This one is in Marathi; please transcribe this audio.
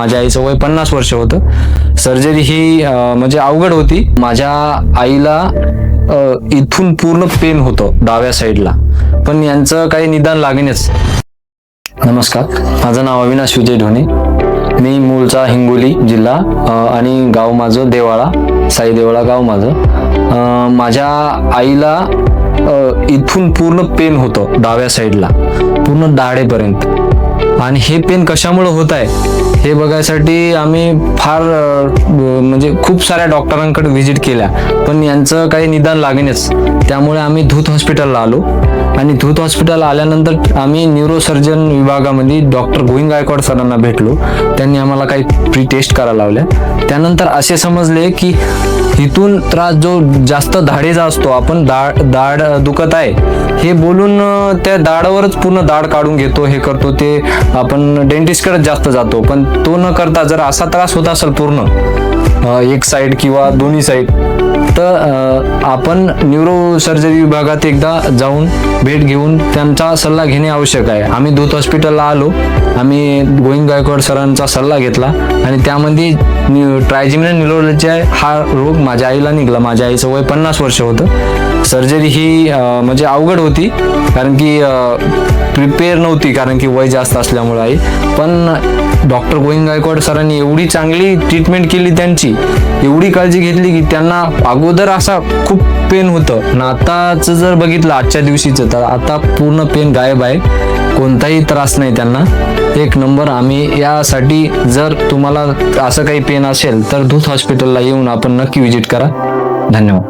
माझ्या आईचं वय 50 वर्ष होतं. सर्जरी ही म्हणजे अवघड होती. माझ्या आईला इथून पूर्ण पेन होतं डाव्या साईडला, पण यांचं काही निदान लागणेच. नमस्कार, माझं नाव अविनाश विजय ढोणे. मी मूळचा हिंगोली जिल्हा आणि गाव माझं देवाळा, साई देवाळा गाव माझं. माझ्या आईला इथून पूर्ण पेन होतं डाव्या साईडला, पूर्ण दाढेपर्यंत. आणि हे पेन कशामुळे होत आहे हे बघायसाठी आम्ही फार म्हणजे खूप साऱ्या डॉक्टरांकडे व्हिजिट केल्या, पण यांचं काही निदान लागणेच. त्यामुळे आम्ही धूत हॉस्पिटलला आलो आणि धूत हॉस्पिटल आल्यानंतर आम्ही न्यूरोसर्जन विभागामध्ये डॉक्टर गोविंद गायकवाड सरांना भेटलो. त्यांनी आम्हाला काही प्री टेस्ट करायला लावल्या. त्यानंतर असे समजले की इथून त्रास जो जास्त दाढेचा असतो, आपण दाढ दुखत आहे हे बोलून त्या दाढवरच पूर्ण दाढ काढून घेतो, हे करतो, ते आपण डेंटिस्टकडे जास्त जातो. पण तो न करता जर असा त्रास होत असेल पूर्ण एक साईड किंवा दोन्ही साईड, तर आपण न्यूरो सर्जरी विभागात एकदा जाऊन भेट घेऊन त्यांचा सल्ला घेणे आवश्यक आहे. आम्ही धूत हॉस्पिटलला आलो, आम्ही गोविंद गायकवाड सरांचा सल्ला घेतला आणि त्यामध्ये ट्रायजेमिनल न्यूरोलॉजी हा रोग माझ्या आईला निघाला. माझ्या आईचं वय 50 वर्ष होतं. सर्जरी ही म्हणजे अवघड होती, कारण की प्रिपेअर नव्हती, कारण की वय जास्त असल्यामुळे आई. पण डॉक्टर गोविंद गायकवाड सरांनी एवढी चांगली ट्रीटमेंट केली, त्यांची एवढी काळजी घेतली की त्यांना अगोदर असा खूप पेन होतं ना, आताच जर बघितलं आजच्या दिवशीचं तर आता पूर्ण पेन गायब आहे, कोणताही त्रास नाही त्यांना. एक नंबर. आम्ही यासाठी जर तुम्हाला असं काही पेन असेल तर धूत हॉस्पिटलला येऊन आपण नक्की व्हिजिट करा. धन्यवाद.